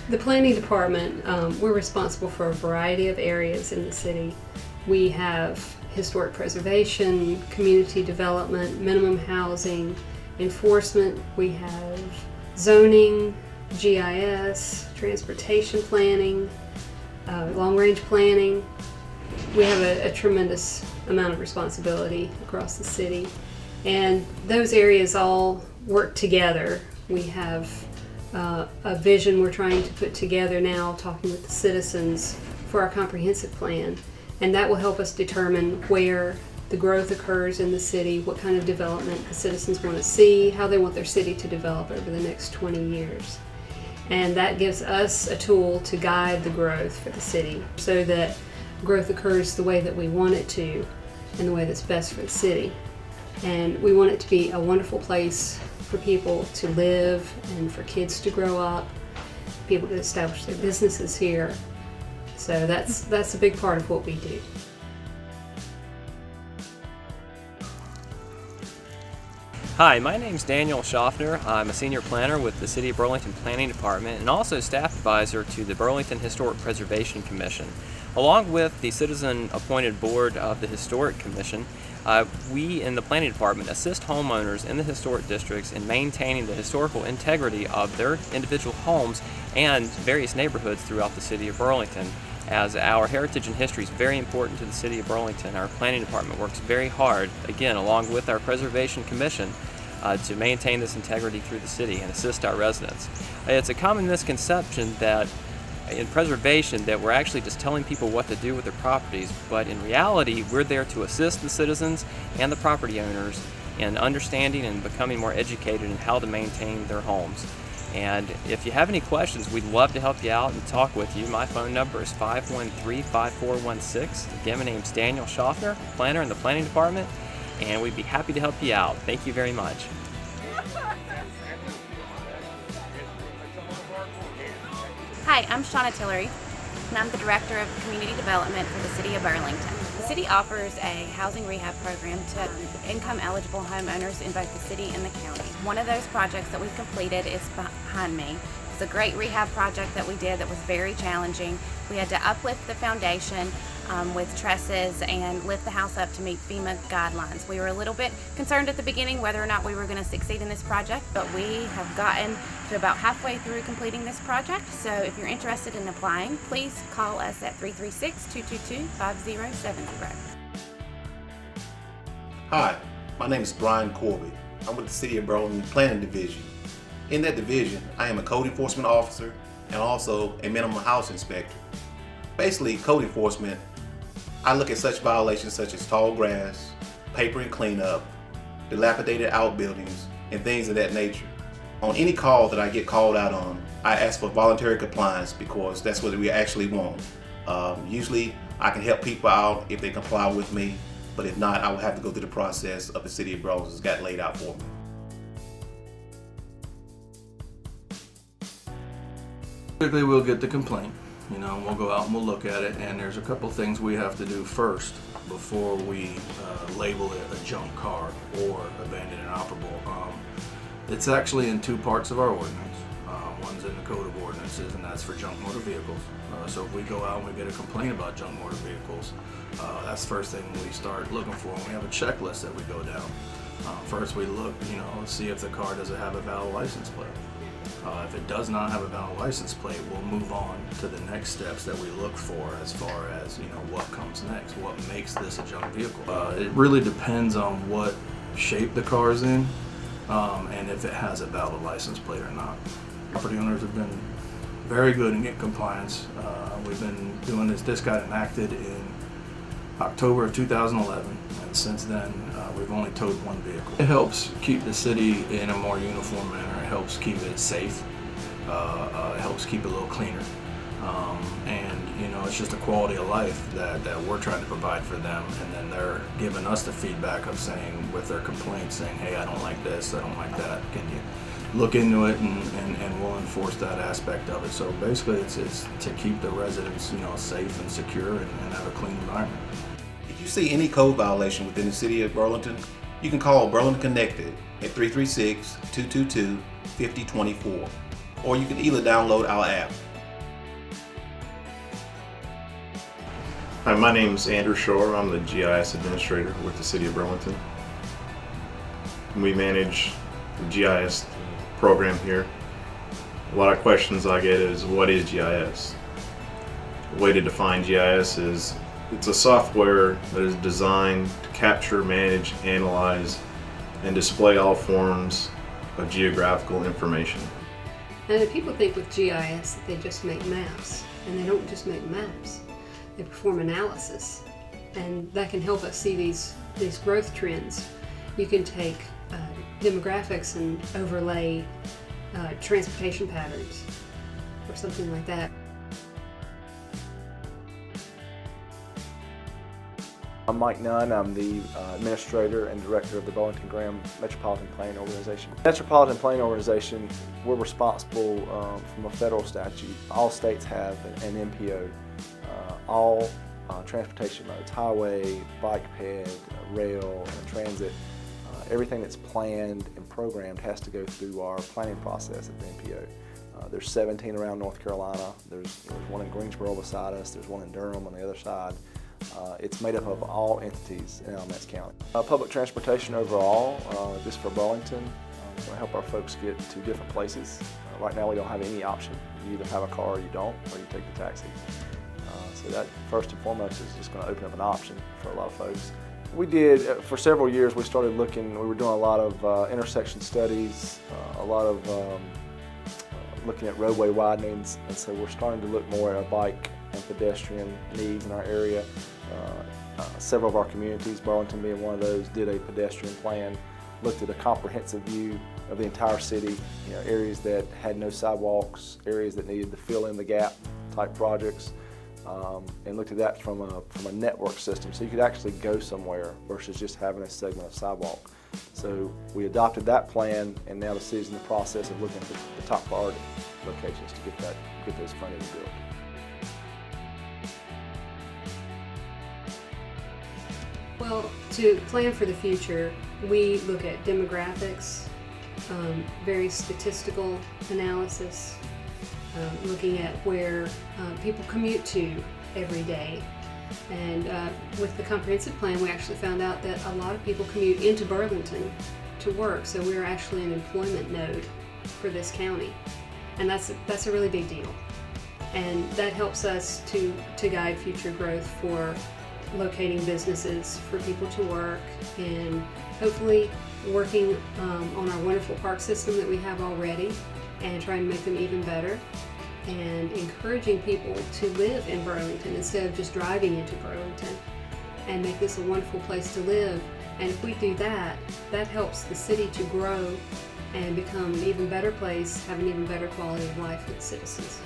The planning department, we're responsible for a variety of areas in the city. We have historic preservation, community development, minimum housing, enforcement. We have zoning, GIS, transportation planning, long-range planning. We have a tremendous amount of responsibility across the city, and those areas all work together. We have a vision we're trying to put together now, talking with the citizens for our comprehensive plan, and that will help us determine where the growth occurs in the city, what kind of development the citizens want to see, how they want their city to develop over the next 20 years. And that gives us a tool to guide the growth for the city so that growth occurs the way that we want it to and the way that's best for the city. And we want it to be a wonderful place for people to live and for kids to grow up, people to establish their businesses here. So that's a big part of what we do. Hi, my name's Daniel Schaffner. I'm a senior planner with the City of Burlington Planning Department and also staff advisor to the Burlington Historic Preservation Commission. Along with the citizen-appointed board of the Historic Commission, we in the Planning Department assist homeowners in the historic districts in maintaining the historical integrity of their individual homes and various neighborhoods throughout the City of Burlington. As our heritage and history is very important to the City of Burlington, our Planning Department works very hard, again, along with our Preservation Commission, to maintain this integrity through the city and assist our residents. It's a common misconception that in preservation that we're actually just telling people what to do with their properties, but in reality we're there to assist the citizens and the property owners in understanding and becoming more educated in how to maintain their homes. And if you have any questions, we'd love to help you out and talk with you. My phone number is 513-5416. Again, my name's Daniel Schaffner, planner in the Planning Department, and we'd be happy to help you out. Thank you very much. Hi, I'm Shauna Tillery, and I'm the Director of Community Development for the City of Burlington. The city offers a housing rehab program to income-eligible homeowners in both the city and the county. One of those projects that we've completed is behind me. It's a great rehab project that we did that was very challenging. We had to uplift the foundation with trusses and lift the house up to meet FEMA guidelines. We were a little bit concerned at the beginning whether or not we were going to succeed in this project, but we have gotten to about halfway through completing this project. So if you're interested in applying, please call us at 336-222-5070. Hi, my name is Brian Corby. I'm with the City of Burlington Planning Division. In that division, I am a code enforcement officer and also a minimum house inspector. Basically, code enforcement, I look at such violations such as tall grass, paper and cleanup, dilapidated outbuildings, and things of that nature. On any call that I get called out on, I ask for voluntary compliance because that's what we actually want. Usually, I can help people out if they comply with me, but if not, I will have to go through the process of the City of Burlington's got laid out for me. Typically, we'll get the complaint. We'll go out and we'll look at it, and there's a couple things we have to do first before we label it a junk car or abandoned and inoperable. It's actually in two parts of our ordinance. One's in the Code of Ordinances, and that's for junk motor vehicles. So if we go out and we get a complaint about junk motor vehicles, that's the first thing we start looking for. And we have a checklist that we go down. First we look, see if the car doesn't have a valid license plate. If it does not have a valid license plate, we'll move on to the next steps that we look for as far as, what comes next, what makes this a junk vehicle. It really depends on what shape the car is in and if it has a valid license plate or not. Property owners have been very good in getting compliance. We've been doing this. This got enacted in October of 2011, and since then we've only towed one vehicle. It helps keep the city in a more uniform manner. It helps keep it safe. It helps keep it a little cleaner. And it's just a quality of life that we're trying to provide for them, and then they're giving us the feedback of saying, with their complaints, saying, hey, I don't like this, I don't like that, can you look into it, and we'll enforce that aspect of it. So basically it's to keep the residents safe and secure and have a clean environment. If you see any code violation within the City of Burlington, you can call Burlington Connected at 336-222-5024, or you can either download our app. Hi, my name's Andrew Shore. I'm the GIS administrator with the City of Burlington. We manage the GIS program here. A lot of questions I get is, what is GIS? The way to define GIS is it's a software that is designed to capture, manage, analyze, and display all forms of geographical information. And people think with GIS that they just make maps, and they don't just make maps. They perform analysis, and that can help us see these growth trends. You can take demographics and overlay transportation patterns or something like that. I'm Mike Nunn. I'm the administrator and director of the Burlington Graham Metropolitan Planning Organization. Metropolitan Planning Organization, we're responsible from a federal statute. All states have an MPO. All transportation modes, highway, bike ped, rail, transit, everything that's planned and programmed has to go through our planning process at the MPO. There's 17 around North Carolina. There's one in Greensboro beside us. There's one in Durham on the other side. It's made up of all entities in Alamance County. Public transportation overall, just for Burlington, to help our folks get to different places. Right now we don't have any option. You either have a car or you don't, or you take the taxi. So that first and foremost is just going to open up an option for a lot of folks. We did, for several years, we started looking, we were doing a lot of intersection studies, a lot of looking at roadway widenings, and so we're starting to look more at our bike and pedestrian needs in our area. Several of our communities, Burlington being one of those, did a pedestrian plan, looked at a comprehensive view of the entire city, areas that had no sidewalks, areas that needed to fill in the gap type projects, and looked at that from a network system, so you could actually go somewhere versus just having a segment of sidewalk. So we adopted that plan, and now the city's in the process of looking at the top priority locations to get those funded and built. Well, to plan for the future, we look at demographics, very statistical analysis, looking at where people commute to every day. And with the comprehensive plan, we actually found out that a lot of people commute into Burlington to work, so we're actually an employment node for this county. And that's a really big deal. And that helps us to guide future growth for locating businesses for people to work, and hopefully working on our wonderful park system that we have already and trying to make them even better, and encouraging people to live in Burlington instead of just driving into Burlington, and make this a wonderful place to live. And if we do that, that helps the city to grow and become an even better place, have an even better quality of life for the citizens.